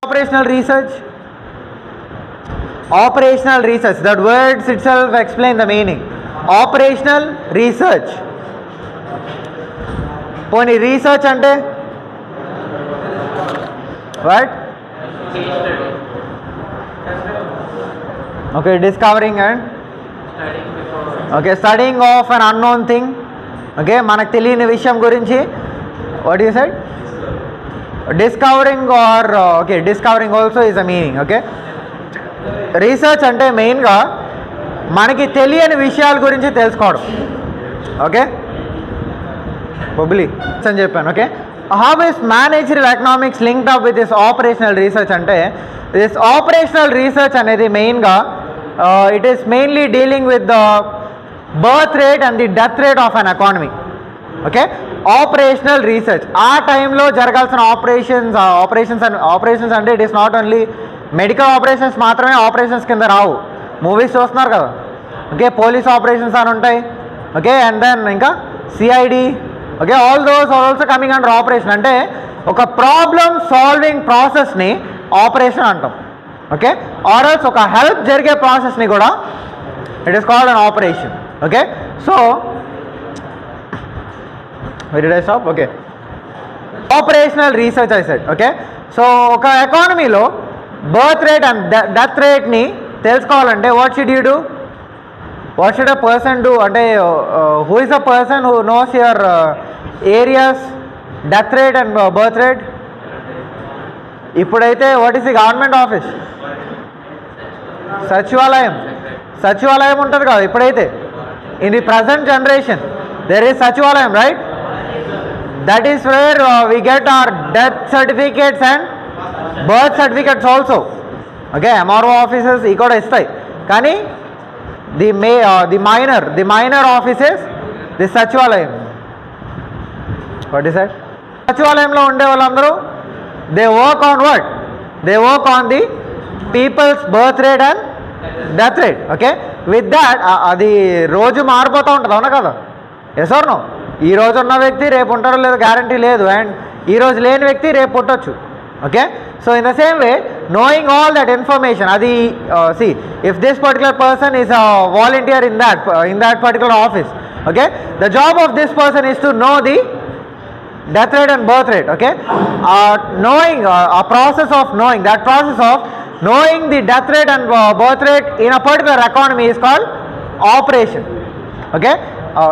Operational research. Operational research, that words itself explain the meaning. Operational research. Pony research ante what? Okay, discovering and okay, studying of an unknown thing. Okay, manaku teliyani vishayam gurinchi. What you said? Discovering or okay, discovering also is a meaning. Okay, research ante main ga manaki teliyani vishayal gurinchi telusukovam. Okay, probably అని చెప్పాను. Okay, how is managerial economics linked up with this operational research ante this operational research anedi main ga it is mainly dealing with the birth rate and the death rate of an economy. Okay, operational research ఆ టైంలో జరగాల్సిన operations అంటే it is not only medical operations మాత్రమే operations కింద రావు. Movies చూస్తున్నారు కదా. Okay, police operations అని ఉంటాయి. ఓకే, అండ్ దెన్ ఇంకా CID. Okay, all those are also coming under operation. అంటే ఒక ప్రాబ్లమ్ సాల్వింగ్ ప్రాసెస్ని ఆపరేషన్ అంటాం. ఓకే, ఆర్ ఎల్స్ ఒక హెల్ప్ జరిగే ప్రాసెస్ని కూడా it is called an operation. Okay, so where did I stop? Okay, operational research I said. Okay, so ఒక ఎకానమీలో బర్త్ రేట్ అండ్ డెత్ రేట్ని తెలుసుకోవాలంటే what should you do? What should a person do? అంటే who is a person who knows your area's death rate and birth rate? ఇప్పుడైతే what is the government office? Sachivalayam ఉంటుంది కదా ఇప్పుడైతే. In the present generation there is సచివాలయం, right? That is where we get our death certificates and birth certificates also. Okay, MRO offices ఈ కూడా ఇస్తాయి. కానీ the minor offices the సచివాలయం. What is that? సచివాలయంలో ఉండే వాళ్ళందరూ they work on what? They work on the people's birth rate and death rate. Okay, with that అది రోజు మారిపోతూ ఉంటుంది, అవునా కదా? Yes or no? ఈ రోజు ఉన్న వ్యక్తి రేపు ఉంటారో లేదో గ్యారంటీ లేదు, అండ్ ఈ రోజు లేని వ్యక్తి రేపు పుట్టొచ్చు. Okay, so in the same way knowing all that information, అది see if this particular person is a volunteer in that particular office, okay, the job of this person is to know the death rate and birth rate. Okay, knowing a process of knowing the death rate and birth rate in a particular economy is called operation. Okay,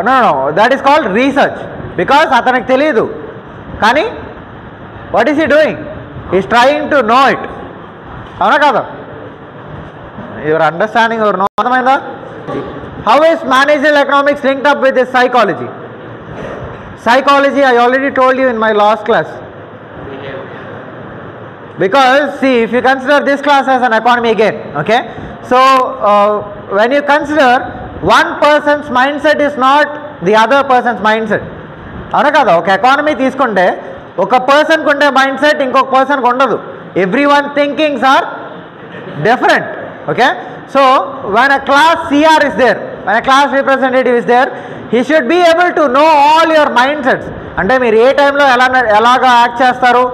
no, that is called research, because అతనికి తెలియదు కానీ what is he doing? He is trying to know it. అవునా కదా? Your understanding your know. అర్థమైందా? How is managerial economics linked up with this psychology? Psychology I already told you in my last class. Because see, if you consider this class as an economy again, okay, so when you consider one person's mindset is not the other person's mindset. అవునా కదా? ఒక economy తీసుకుంటే ఒక పర్సన్కి ఉండే mind set ఇంకొక పర్సన్కి ఉండదు. Everyone thinkings are different. Okay, so when a class CR is there, when a class representative is there, he should be able to know all your mindsets. అంటే మీరు ఏ టైంలో ఎలాగా యాక్ట్ చేస్తారు.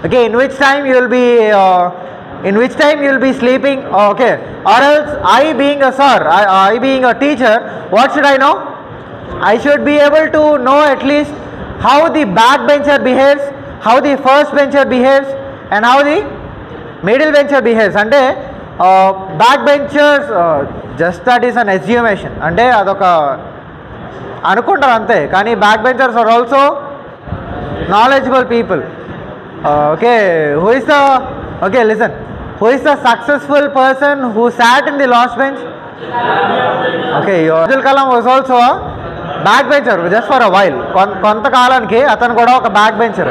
Okay, in which time you will be sleeping. Okay, or else I being a sir, I being a teacher, what should I know? I should be able to know at least how the back bencher behaves, how the first bencher behaves, and how the middle bencher behaves. అంటే back benchers just that is an assumption, అంటే అదొక అనుకుంటారు అంతే. కానీ back benchers are also knowledgeable people. Okay, listen, who is the successful person who sat in the last bench? Okay, Abdul Kalam was also a back bencher just for a while. కొంతకాలానికి అతను కూడా ఒక back bencher.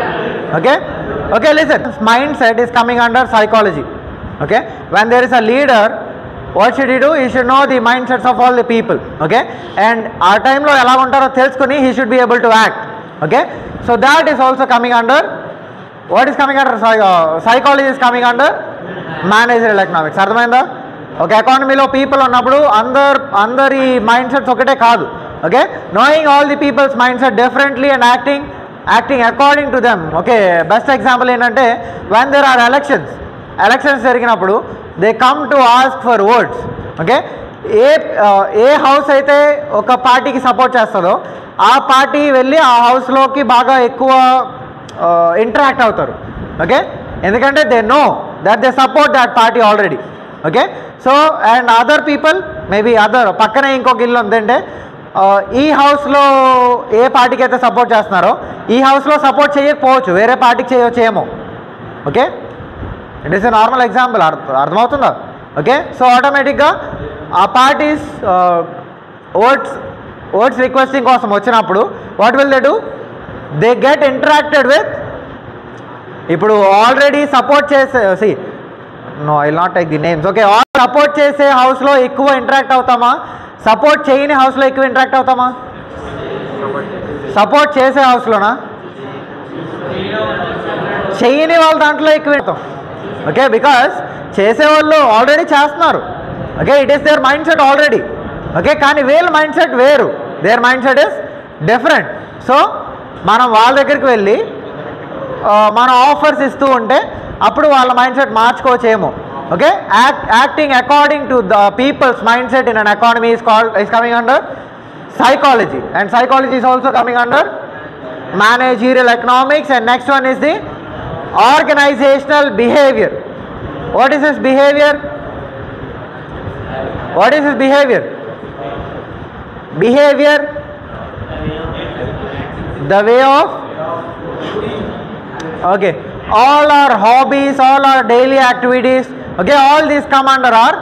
Okay, listen, mindset is coming under psychology. Okay, when there is a leader, what should he do? He should know the mindsets of all the people. Okay, and ఆ టైంలో ఎలా ఉంటారో తెలుసుకుని he should be able to act. Okay, so that is also coming under what is coming under psychology is coming under managerial economics. అర్థమైందా? ఒక ఎకానమీలో people ఉన్నప్పుడు అందరి మైండ్ సెట్స్ ఒకటే కాదు. Okay, knowing all the people's mind set differently and acting according to them. Okay, best example ఏంటంటే when there are elections, elections జరిగినప్పుడు they come to ask for votes. Okay, a house అయితే ఒక పార్టీకి support చేస్తుందో ఆ party వెళ్ళి ఆ హౌస్లోకి బాగా ఎక్కువ ఇంటరాక్ట్ అవుతారు. ఓకే, ఎందుకంటే they know that they support that party already. Okay, so and other people maybe పక్కనే ఇంకొక ఇల్లు ఉందంటే ఈ హౌస్లో ఏ పార్టీకి అయితే సపోర్ట్ చేస్తున్నారో ఈ హౌస్లో సపోర్ట్ చేయకపోవచ్చు, వేరే పార్టీకి చేయొచ్చేమో. Okay, it is a normal example. అర్థమవుతుందా? ఓకే, సో ఆటోమేటిక్గా ఆ పార్టీస్ ఓట్స్ రిక్వెస్టింగ్ కోసం వచ్చినప్పుడు what will they do? They get interacted with, ఇప్పుడు ఆల్రెడీ సపోర్ట్ చేసే no I will not take the names. Okay, support చేసే హౌస్లో ఎక్కువ ఇంటరాక్ట్ అవుతామా, సపోర్ట్ చేయని హౌస్లో ఎక్కువ ఇంటరాక్ట్ అవుతామా? సపోర్ట్ చేసే హౌస్లోనా? చేయని వాళ్ళ దాంట్లో ఎక్కువ అవుతాం. ఓకే, బికాస్ చేసేవాళ్ళు ఆల్రెడీ చేస్తున్నారు. Okay, it is their mind set already. Okay, కానీ వీళ్ళ మైండ్ సెట్ వేరు, their mind set is different. So మనం వాళ్ళ దగ్గరికి వెళ్ళి మన ఆఫర్స్ ఇస్తూ ఉంటే అప్పుడు వాళ్ళ మైండ్ సెట్ మార్చుకోవచ్చేమో. Okay, acting according to the people's mind set in an economy is coming under psychology, and psychology is also coming under managerial economics, and next one is the organizational behavior. What is this behavior? What is this behavior? Behavior, the way of, okay, all our hobbies, all our daily activities, okay, all these come under our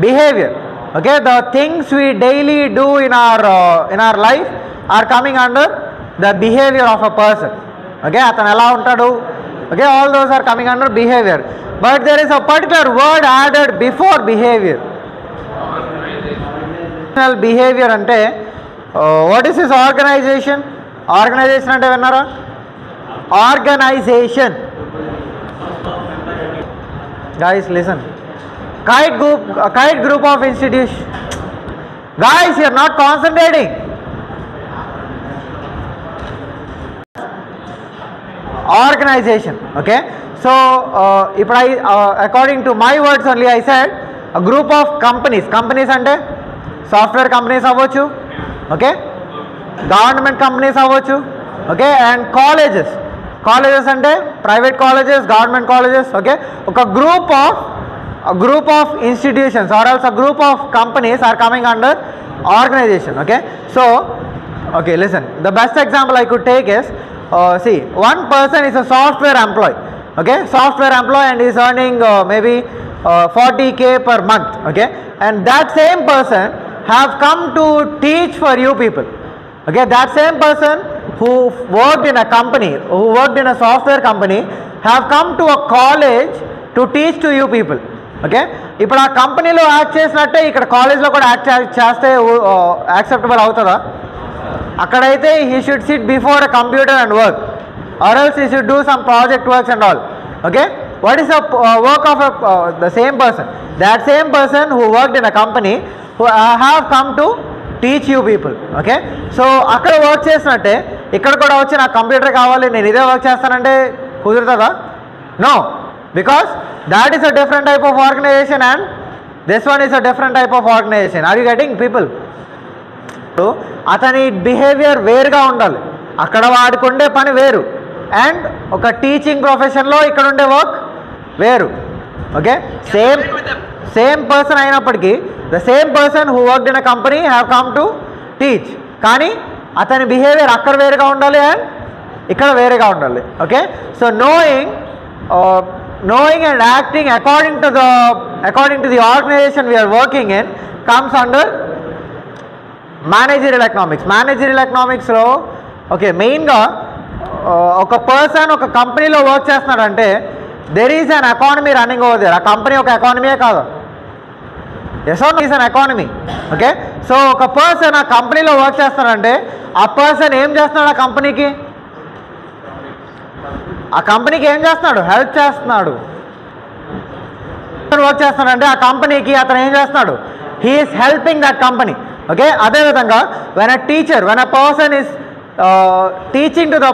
behavior. Okay, the things we daily do in our life are coming under the behavior of a person. Okay, atanu ela untadu, okay, all those are coming under behavior. But there is a particular word added before behavior. Behavior ante what is this organization? Organization ante vinnara? Organization, guys listen, kite group of institutions. Guys, you are not concentrating. Organization. Okay, so if I according to my words only I said a group of companies ante software companies avvochu, okay, government companies avvochu, okay, and colleges ante private colleges, government colleges. Okay, a group of institutions or else a group of companies are coming under organization. Okay, so okay, listen, the best example I could take is see, one person is a software employee. Okay, software employee, and is earning maybe 40K per month. Okay, and that same person have come to teach for you people. Okay, that same person who worked in a company, who worked in a software company, have come to a college to teach to you people. Okay, ఇప్పుడు ఆ కంపెనీలో act చేసినట్టే ఇక్కడ కాలేజ్లో కూడా act చేస్తే acceptable అవుతుందా? అక్కడైతే he should sit before a computer and work, or else he should do some project works and all. Okay, what is the work of the same person? That same person who worked in a company who have come to teach you people. Okay, so అక్కడ work చేసినట్టే ఇక్కడ కూడా వచ్చి నాకు computer కావాలి, నేను ఇదే work చేస్తానంటే కుదురుతుందా? No, because that is a different type of organization and this one is a different type of organization. Are you getting people? అతని బిహేవియర్ వేరుగా ఉండాలి, అక్కడ వాడికి ఉండే పని వేరు, అండ్ ఒక టీచింగ్ ప్రొఫెషన్లో ఇక్కడ ఉండే వర్క్ వేరు. ఓకే, సేమ్ పర్సన్ అయినప్పటికీ the same person who worked in a company have come to teach, కానీ అతని బిహేవియర్ అక్కడ వేరుగా ఉండాలి అండ్ ఇక్కడ వేరుగా ఉండాలి. Okay, so knowing and acting according to the organization we are working in comes under managerial economics. Managerial economics లో okay మెయిన్గా ఒక పర్సన్ ఒక కంపెనీలో వర్క్ చేస్తున్నాడంటే there is an economy running over there. ఆ కంపెనీ ఒక ఎకానమీయే కాదు, yes or no is an economy. Okay, so ఒక పర్సన్ ఆ కంపెనీలో వర్క్ చేస్తున్నాడంటే ఆ పర్సన్ ఏం చేస్తున్నాడు? ఆ కంపెనీకి ఏం చేస్తున్నాడు? హెల్ప్ చేస్తున్నాడు. వర్క్ చేస్తున్నాడంటే ఆ కంపెనీకి అతను ఏం చేస్తున్నాడు? He is helping that company. Okay, అదేవిధంగా when a person is teaching to the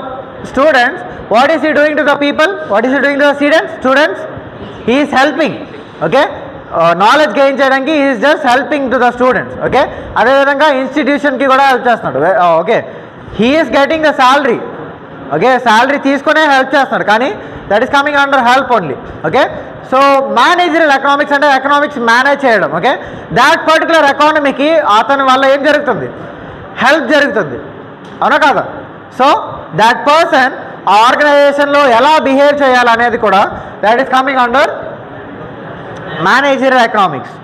students, what is he doing to the people? What is he doing to the students? He is helping, okay, knowledge gain చేయడానికి he is just helping to the students, okay. అదేవిధంగా ఇన్స్టిట్యూషన్కి కూడా help చేస్తున్నాడు, okay. He is getting the salary, okay, salary తీసుకునే help చేస్తున్నాడు, కానీ that is coming under help only, okay. So managerial economics అంటే economics manage చేయడం, ఓకే. దాట్ పర్టికులర్ ఎకానమీకి అతని వల్ల ఏం జరుగుతుంది, హెల్ప్ జరుగుతుంది, అవునా కాదా. సో దట్ పర్సన్ ఆ ఆర్గనైజేషన్లో ఎలా బిహేవ్ చేయాలనేది కూడా that is coming under managerial economics.